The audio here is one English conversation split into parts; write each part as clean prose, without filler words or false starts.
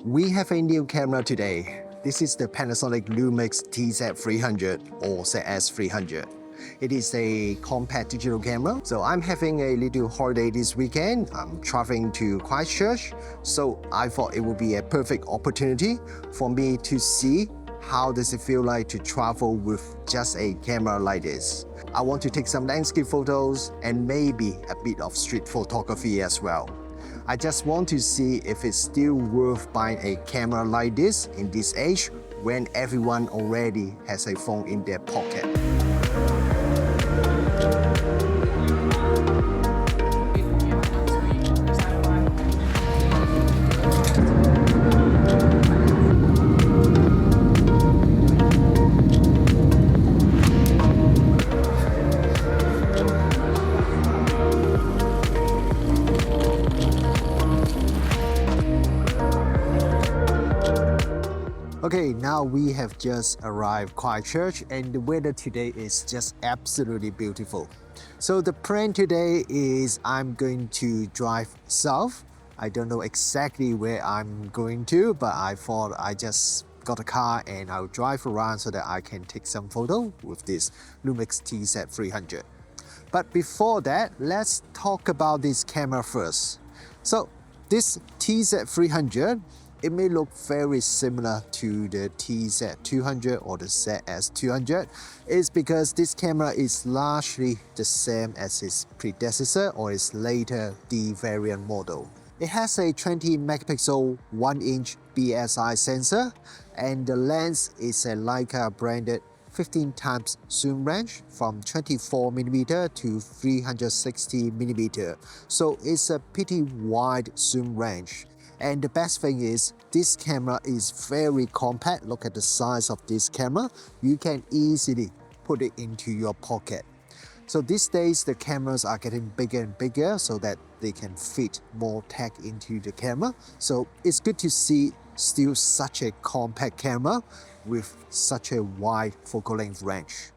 We have a new camera today. This is the Panasonic Lumix TZ300 or ZS300. It is a compact digital camera. So I'm having a little holiday this weekend. I'm traveling to Christchurch. So I thought it would be a perfect opportunity for me to see how does it feel like to travel with just a camera like this. I want to take some landscape photos and maybe a bit of street photography as well. I just want to see if it's still worth buying a camera like this in this age when everyone already has a phone in their pocket. Okay, now we have just arrived Christchurch and the weather today is just absolutely beautiful. So the plan today is I'm going to drive south. I don't know exactly where I'm going to, but I thought I just got a car and I'll drive around so that I can take some photo with this Lumix TZ300. But before that, let's talk about this camera first. So this TZ300, it may look very similar to the TZ200 or the ZS300. It's because this camera is largely the same as its predecessor or its later D variant model. It has a 20 megapixel 1-inch BSI sensor and the lens is a Leica branded 15 times zoom range from 24mm to 360mm. So it's a pretty wide zoom range. And the best thing is, this camera is very compact. Look at the size of this camera. You can easily put it into your pocket. So these days, the cameras are getting bigger and bigger so that they can fit more tech into the camera. So it's good to see still such a compact camera with such a wide focal length range.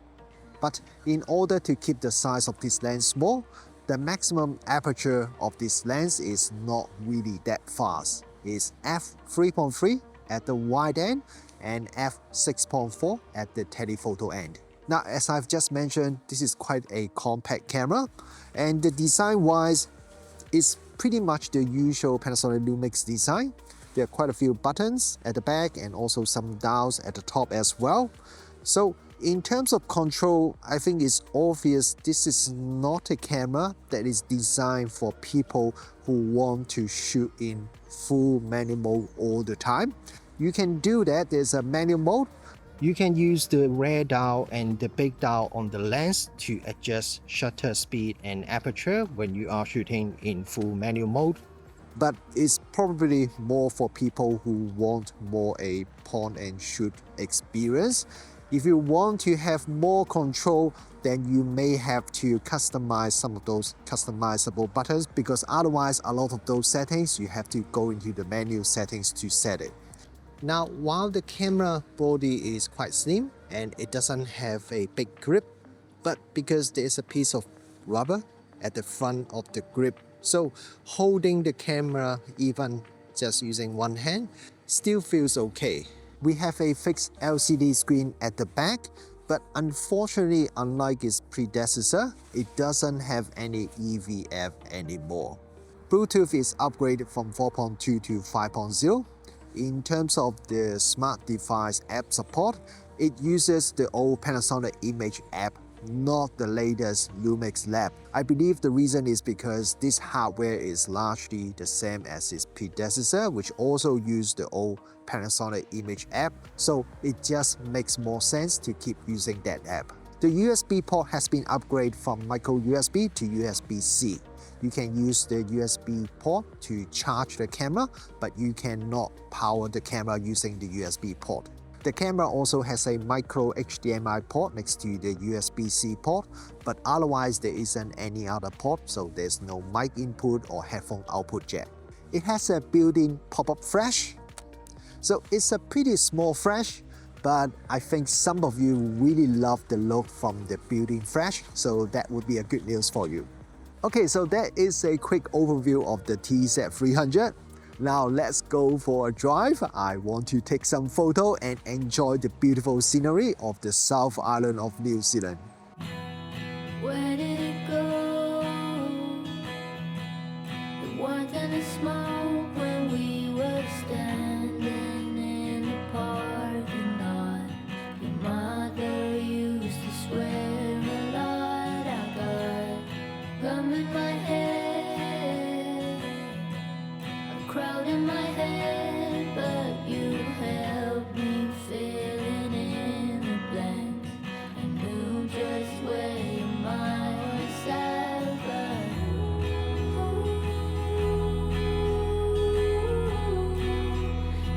But in order to keep the size of this lens small, the maximum aperture of this lens is not really that fast. It's f3.3 at the wide end and f6.4 at the telephoto end. Now, as I've just mentioned, this is quite a compact camera, and the design-wise is pretty much the usual Panasonic Lumix design. There are quite a few buttons at the back and also some dials at the top as well. So in terms of control, I think it's obvious this is not a camera that is designed for people who want to shoot in full manual mode all the time. You can do that. There's a manual mode. You can use the rear dial and the big dial on the lens to adjust shutter speed and aperture when you are shooting in full manual mode. But it's probably more for people who want more a point and shoot experience. If you want to have more control, then you may have to customize some of those customizable buttons, because otherwise a lot of those settings you have to go into the menu settings to set it. Now, while the camera body is quite slim and it doesn't have a big grip, but because there's a piece of rubber at the front of the grip, so holding the camera even just using one hand still feels okay. We have a fixed LCD screen at the back, but unfortunately, unlike its predecessor, it doesn't have any EVF anymore. Bluetooth is upgraded from 4.2 to 5.0. In terms of the smart device app support, it uses the old Panasonic Image app, not the latest Lumix Lab. I believe the reason is because this hardware is largely the same as its predecessor, which also used the old Panasonic Image app, so it just makes more sense to keep using that app. The USB port has been upgraded from micro USB to USB-C. You can use the USB port to charge the camera, but you cannot power the camera using the USB port. The camera also has a micro HDMI port next to the USB-C port, but otherwise there isn't any other port, so there's no mic input or headphone output jack. It has a built-in pop-up flash. So it's a pretty small flash, but I think some of you really love the look from the built-in flash, so that would be a good news for you. Okay, so that is a quick overview of the TZ300. Now let's go for a drive. I want to take some photo and enjoy the beautiful scenery of the South Island of New Zealand. Where did it go? The warmth and the smoke when we were standing in the parking lot. Your mother used to swear a lot. I got gum in my head, a crowd in my head, but you helped me filling in the blanks. I knew just where your mind was at, but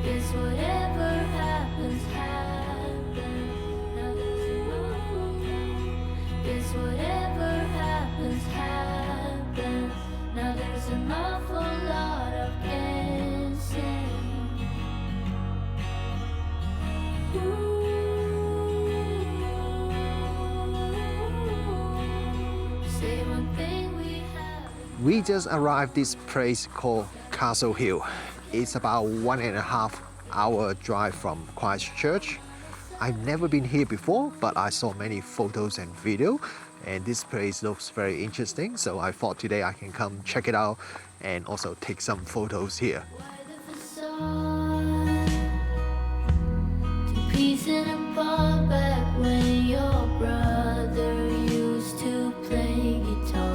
guess whatever happens, happens. Now there's enough. Guess whatever happens, happens. Now there's an awful lot of guessing. Say one thing we have. We just arrived this place called Castle Hill. It's about 1.5 hour drive from Christchurch. I've never been here before, but I saw many photos and video, and this place looks very interesting. So I thought today I can come check it out and also take some photos here. Piecing apart back when your brother used to play guitar.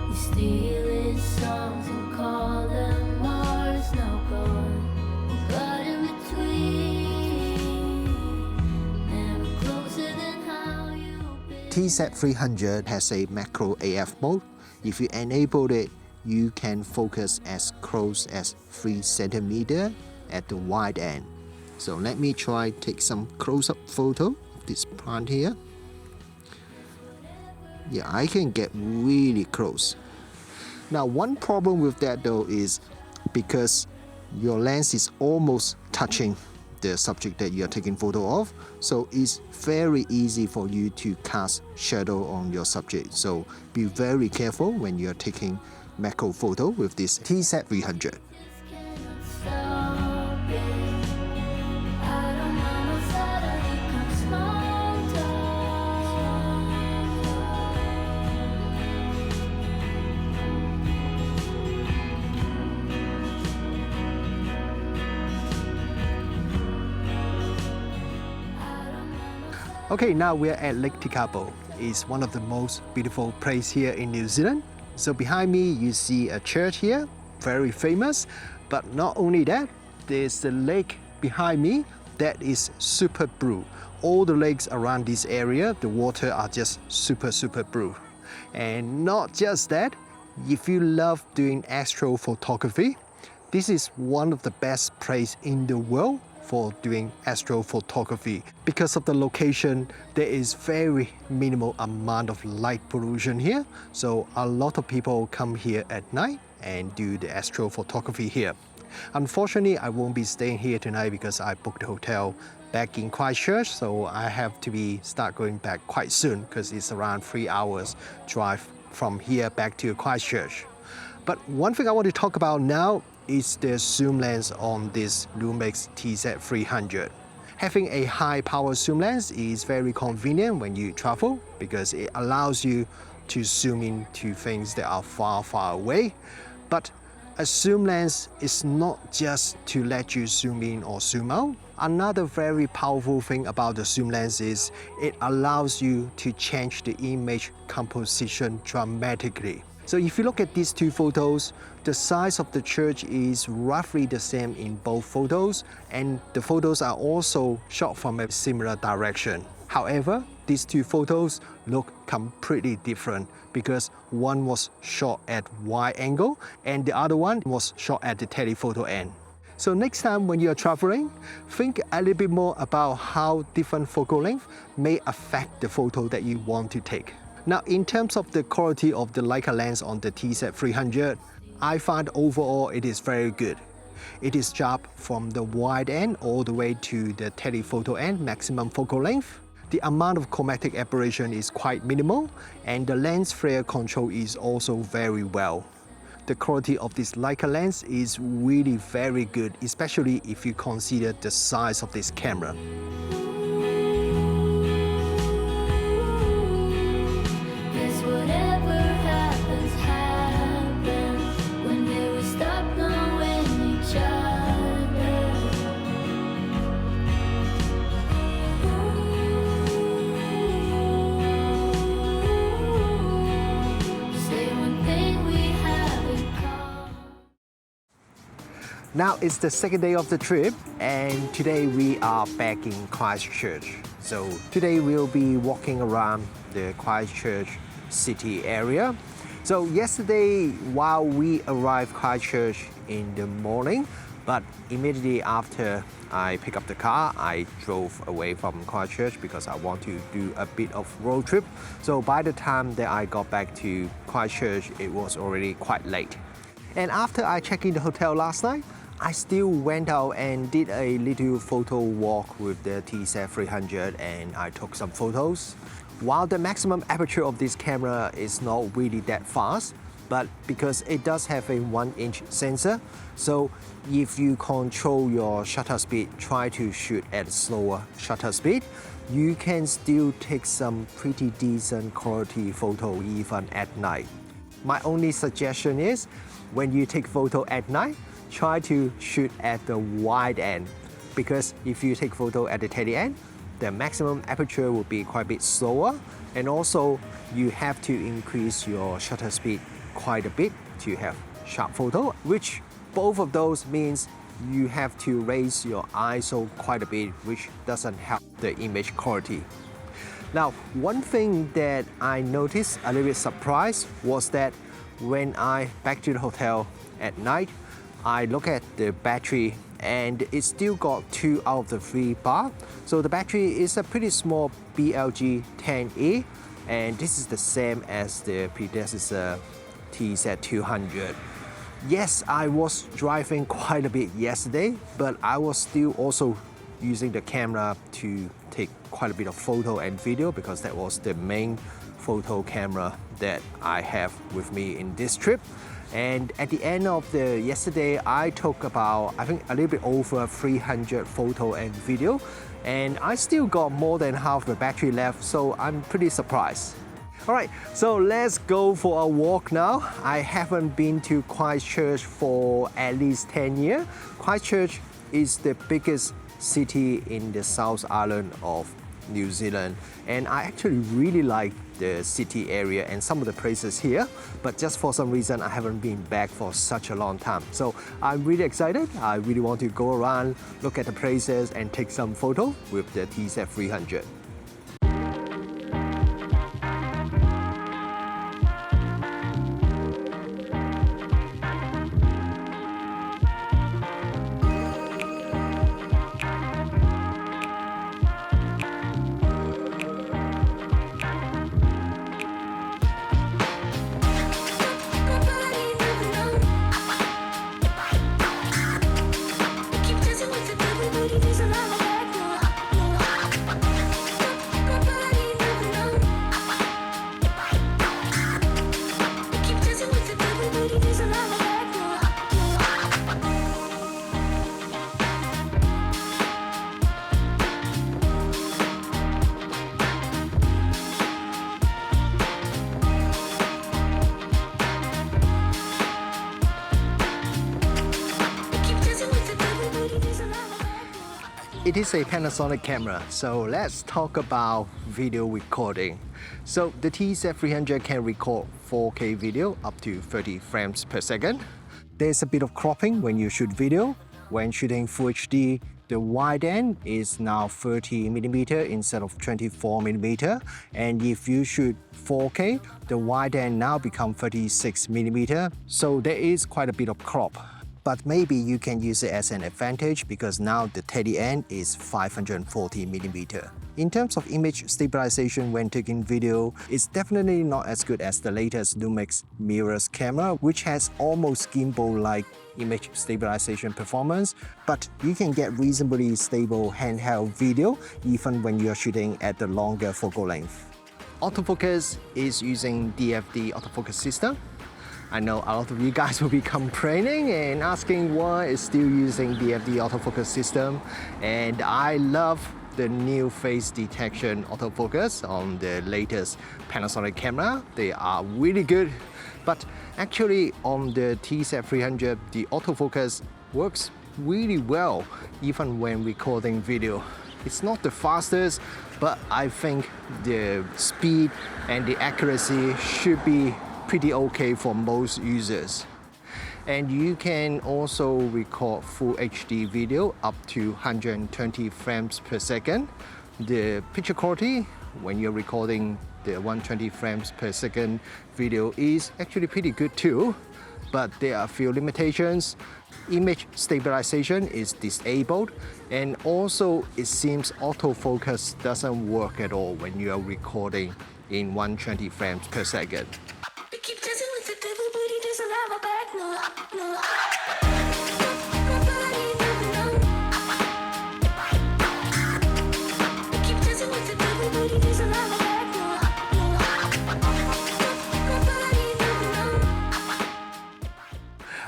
We steal his songs and call them ours. Now gone, we got in between. Never closer than how you've been. TZ300 has a macro AF mode. If you enable it, you can focus as close as 3 cm at the wide end. So let me try take some close-up photo of this plant here. Yeah, I can get really close. Now one problem with that though is because your lens is almost touching the subject that you are taking photo of, so it's very easy for you to cast shadow on your subject. So be very careful when you are taking macro photo with this TZ300. Okay, now we're at Lake Tikabo. It's one of the most beautiful places here in New Zealand. So behind me, you see a church here, very famous. But not only that, there's the lake behind me that is super blue. All the lakes around this area, the water are just super blue. And not just that, if you love doing astrophotography, this is one of the best places in the world for doing astrophotography. Because of the location, there is very minimal amount of light pollution here. So a lot of people come here at night and do the astrophotography here. Unfortunately, I won't be staying here tonight because I booked the hotel back in Christchurch, so I have to start going back quite soon because it's around 3 hours drive from here back to Christchurch. But one thing I want to talk about now is the zoom lens on this Lumix TZ300. Having a high power zoom lens is very convenient when you travel because it allows you to zoom in to things that are far away. But a zoom lens is not just to let you zoom in or zoom out. Another very powerful thing about the zoom lens is it allows you to change the image composition dramatically. So if you look at these two photos, the size of the church is roughly the same in both photos, and the photos are also shot from a similar direction. However, these two photos look completely different because one was shot at wide angle and the other one was shot at the telephoto end. So next time when you're traveling, think a little bit more about how different focal length may affect the photo that you want to take. Now, in terms of the quality of the Leica lens on the TZ300, I find overall it is very good. It is sharp from the wide end all the way to the telephoto end, maximum focal length. The amount of chromatic aberration is quite minimal, and the lens flare control is also very well. The quality of this Leica lens is really very good, especially if you consider the size of this camera. 'Cause whatever happens, happens when do we stop knowing each other? Say one thing we haven't caught. Now it's the second day of the trip, and today we are back in Christchurch. So today we'll be walking around the Christchurch city area. So yesterday, while we arrived Christchurch in the morning, but immediately after I picked up the car, I drove away from Christchurch because I want to do a bit of road trip. So by the time that I got back to Christchurch, it was already quite late. And after I checked in the hotel last night, I still went out and did a little photo walk with the TZ300 and I took some photos. While the maximum aperture of this camera is not really that fast, but because it does have a 1-inch sensor, so if you control your shutter speed, try to shoot at a slower shutter speed, you can still take some pretty decent quality photo even at night. My only suggestion is, when you take photo at night, try to shoot at the wide end, because if you take photo at the teddy end, the maximum aperture will be quite a bit slower, and also you have to increase your shutter speed quite a bit to have sharp photo, which both of those means you have to raise your ISO quite a bit, which doesn't help the image quality. Now, one thing that I noticed a little bit surprised was that when I back to the hotel at night, I look at the battery and it still got 2 out of the 3 bar. So the battery is a pretty small BLG 10A, and this is the same as the predecessor TZ200. Yes, I was driving quite a bit yesterday, but I was still also using the camera to take quite a bit of photo and video because that was the main photo camera that I have with me in this trip. And at the end of the yesterday, I took about, I think, a little bit over 300 photo and video, and I still got more than half the battery left, so I'm pretty surprised. All right, so let's go for a walk now. I haven't been to Christchurch for at least 10 years. Christchurch is the biggest city in the South Island of New Zealand, and I actually really like the city area and some of the places here, but just for some reason I haven't been back for such a long time. So I'm really excited. I really want to go around, look at the places and take some photos with the TZ300. It is a Panasonic camera, so let's talk about video recording. So the TZ300 can record 4K video up to 30 frames per second. There's a bit of cropping when you shoot video. When shooting Full HD, the wide end is now 30mm instead of 24mm. And if you shoot 4K, the wide end now becomes 36mm. So there is quite a bit of crop. But maybe you can use it as an advantage because now the teddy end is 540mm. In terms of image stabilization when taking video, it's definitely not as good as the latest Lumix mirrorless camera, which has almost gimbal-like image stabilization performance, but you can get reasonably stable handheld video even when you're shooting at the longer focal length. Autofocus is using DFD autofocus system. I know a lot of you guys will be complaining and asking why it's still using DFD autofocus system. And I love the new face detection autofocus on the latest Panasonic camera. They are really good. But actually on the TZ300, the autofocus works really well even when recording video. It's not the fastest, but I think the speed and the accuracy should be pretty okay for most users. And you can also record full HD video up to 120 frames per second. The picture quality when you're recording the 120 frames per second video is actually pretty good too, but there are a few limitations. Image stabilization is disabled, and also it seems autofocus doesn't work at all when you are recording in 120 frames per second. We keep dancing with the devil, but he doesn't have a back, no, no. We keep dancing with the devil, but he doesn't have a back,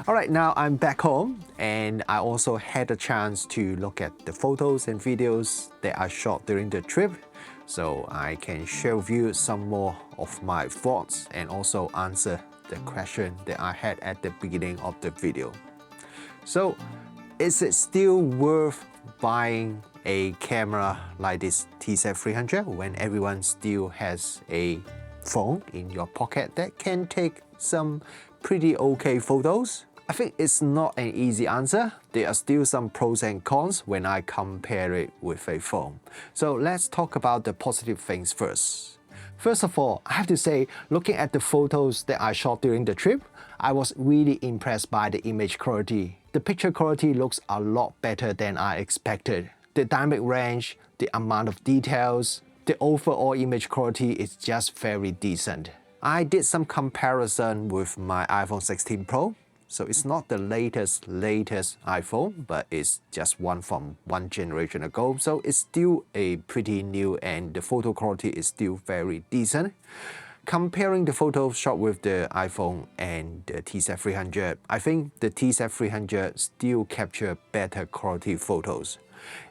All right, now I'm back home, and I also had a chance to look at the photos and videos that I shot during the trip, so I can share with you some more of my thoughts and also answer the question that I had at the beginning of the video. So, is it still worth buying a camera like this TZ300 when everyone still has a phone in your pocket that can take some pretty okay photos? I think it's not an easy answer. There are still some pros and cons when I compare it with a phone. So let's talk about the positive things first. First of all, I have to say, looking at the photos that I shot during the trip, I was really impressed by the image quality. The picture quality looks a lot better than I expected. The dynamic range, the amount of details, the overall image quality is just very decent. I did some comparison with my iPhone 16 Pro. So it's not the latest iPhone, but it's just one from one generation ago. So it's still a pretty new, and the photo quality is still very decent. Comparing the photos shot with the iPhone and the TZ300, I think the TZ300 still capture better quality photos.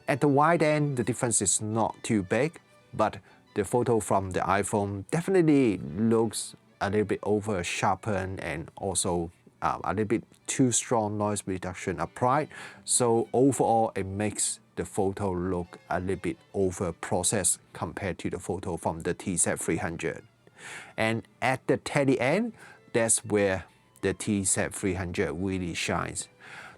At the wide end, the difference is not too big, but the photo from the iPhone definitely looks a little bit over sharpened and also a little bit too strong noise reduction applied. So overall, it makes the photo look a little bit over processed compared to the photo from the TZ300. And at the tail end, that's where the TZ300 really shines.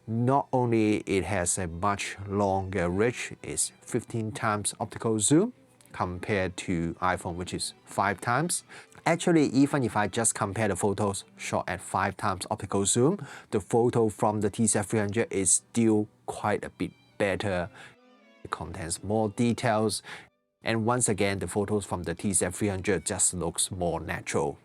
Not only it has a much longer reach, it's 15 times optical zoom compared to iPhone, which is 5 times. Actually, even if I just compare the photos shot at 5 times optical zoom, the photo from the TZ300 is still quite a bit better. It contains more details, and once again, the photos from the TZ300 just looks more natural.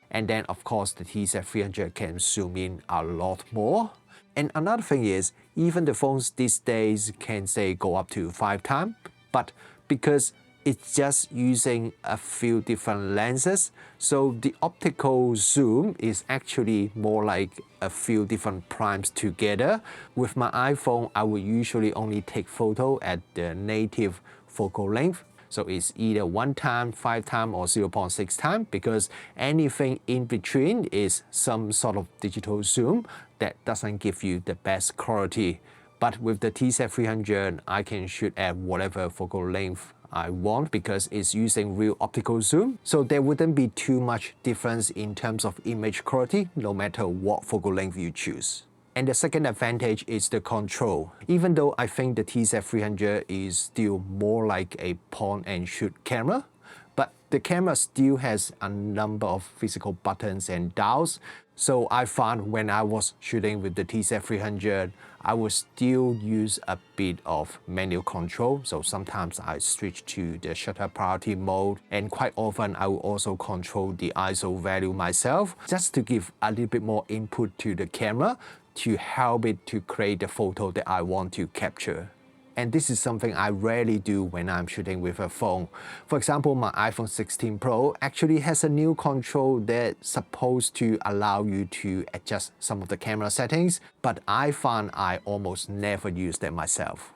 And then, of course, the TZ300 can zoom in a lot more. And another thing is, even the phones these days can say go up to 5 times, but because it's just using a few different lenses, so the optical zoom is actually more like a few different primes together. With my iPhone, I will usually only take photo at the native focal length. So it's either 1 time, 5 time, or 0.6 time, because anything in between is some sort of digital zoom that doesn't give you the best quality. But with the TZ300, I can shoot at whatever focal length I want because it's using real optical zoom. So there wouldn't be too much difference in terms of image quality, no matter what focal length you choose. And the second advantage is the control. Even though I think the TZ300 is still more like a point and shoot camera, but the camera still has a number of physical buttons and dials. So I found when I was shooting with the TZ300, I would still use a bit of manual control. So sometimes I switch to the shutter priority mode, and quite often I will also control the ISO value myself, just to give a little bit more input to the camera to help it to create the photo that I want to capture. And this is something I rarely do when I'm shooting with a phone. For example, my iPhone 16 Pro actually has a new control that's supposed to allow you to adjust some of the camera settings, but I found I almost never use them myself.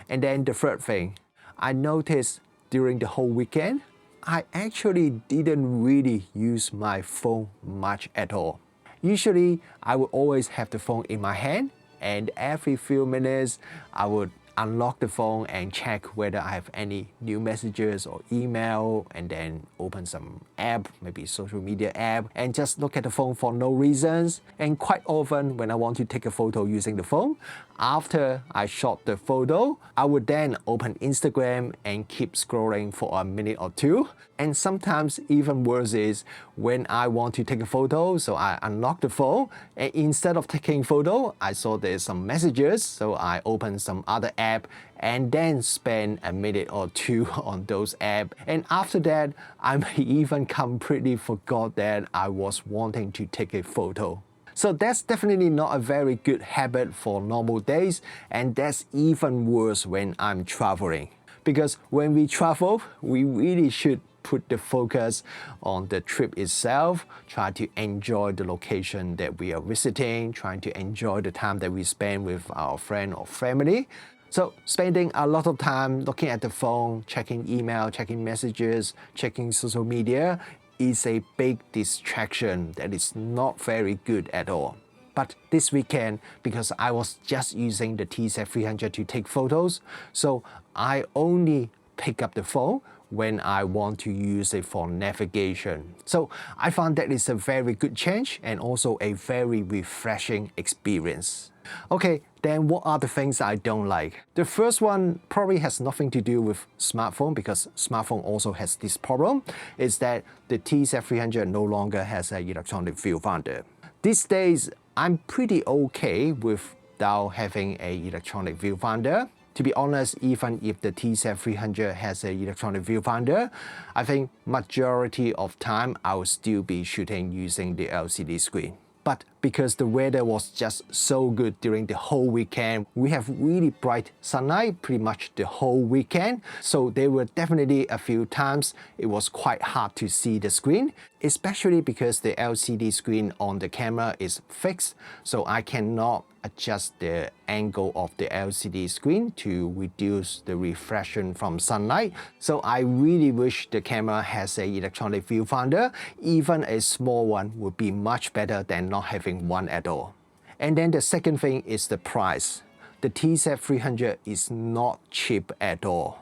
And then the third thing, I noticed during the whole weekend, I actually didn't really use my phone much at all. Usually, I would always have the phone in my hand, and every few minutes, I would unlock the phone and check whether I have any new messages or email, and then open some app, maybe social media app, and just look at the phone for no reasons. And quite often when I want to take a photo using the phone, after I shot the photo, I would then open Instagram and keep scrolling for a minute or two. And sometimes even worse is when I want to take a photo, so I unlock the phone, and instead of taking photo, I saw there's some messages, so I open some other app and then spend a minute or two on those apps. And after that, I may even completely forgot that I was wanting to take a photo. So that's definitely not a very good habit for normal days, and that's even worse when I'm traveling. Because when we travel, we really should put the focus on the trip itself, try to enjoy the location that we are visiting, trying to enjoy the time that we spend with our friend or family. So spending a lot of time looking at the phone, checking email, checking messages, checking social media is a big distraction that is not very good at all. But this weekend, because I was just using the TZ300 to take photos, so I only pick up the phone when I want to use it for navigation. So I found that it's a very good change and also a very refreshing experience. Okay, then what are the things I don't like? The first one probably has nothing to do with smartphone, because smartphone also has this problem, is that the TZ300 no longer has an electronic viewfinder. These days, I'm pretty okay without having an electronic viewfinder. To be honest, even if the TZ300 has an electronic viewfinder, I think majority of time I will still be shooting using the LCD screen. But because the weather was just so good during the whole weekend, we have really bright sunlight pretty much the whole weekend. So there were definitely a few times it was quite hard to see the screen, especially because the LCD screen on the camera is fixed. So I cannot adjust the angle of the LCD screen to reduce the reflection from sunlight. So I really wish the camera has an electronic viewfinder. Even a small one would be much better than not having one at all. And then the second thing is the price. The TZ300 is not cheap at all.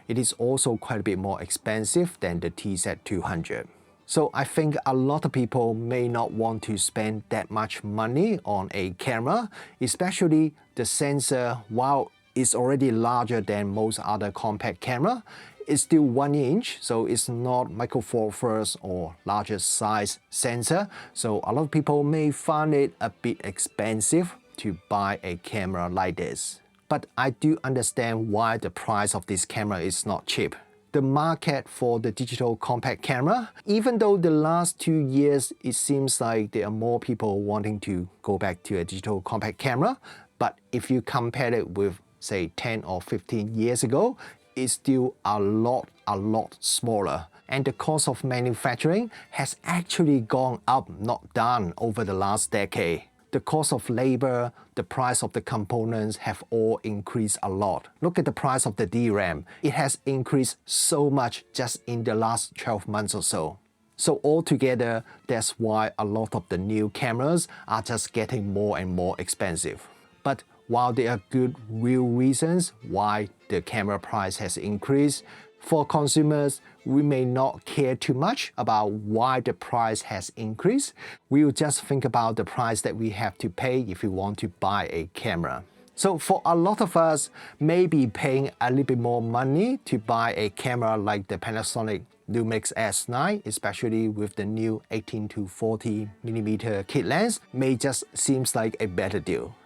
It is also quite a bit more expensive than the TZ200. So I think a lot of people may not want to spend that much money on a camera, especially the sensor, while it's already larger than most other compact camera, it's still 1 inch, so it's not Micro Four Thirds or larger size sensor. So a lot of people may find it a bit expensive to buy a camera like this. But I do understand why the price of this camera is not cheap. The market for the digital compact camera, even though the last 2 years it seems like there are more people wanting to go back to a digital compact camera, but if you compare it with say 10 or 15 years ago, it's still a lot smaller. And the cost of manufacturing has actually gone up, not down, over the last decade. The cost of labor, the price of the components have all increased a lot. Look at the price of the DRAM. It has increased so much just in the last 12 months or so. So altogether, that's why a lot of the new cameras are just getting more and more expensive. But while there are good real reasons why the camera price has increased, for consumers, we may not care too much about why the price has increased. We will just think about the price that we have to pay if we want to buy a camera. So for a lot of us, maybe paying a little bit more money to buy a camera like the Panasonic Lumix S9, especially with the new 18 to 40mm kit lens, may just seems like a better deal.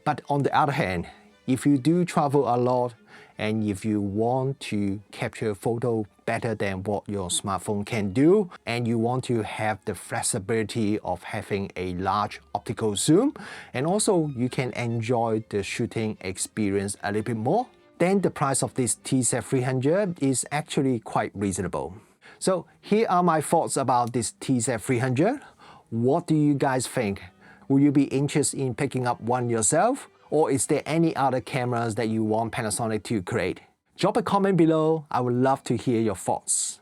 But on the other hand, if you do travel a lot, and if you want to capture a photo better than what your smartphone can do, and you want to have the flexibility of having a large optical zoom, and also you can enjoy the shooting experience a little bit more, then the price of this TZ300 is actually quite reasonable. So here are my thoughts about this TZ300. What do you guys think? Will you be interested in picking up one yourself? Or is there any other cameras that you want Panasonic to create? Drop a comment below. I would love to hear your thoughts.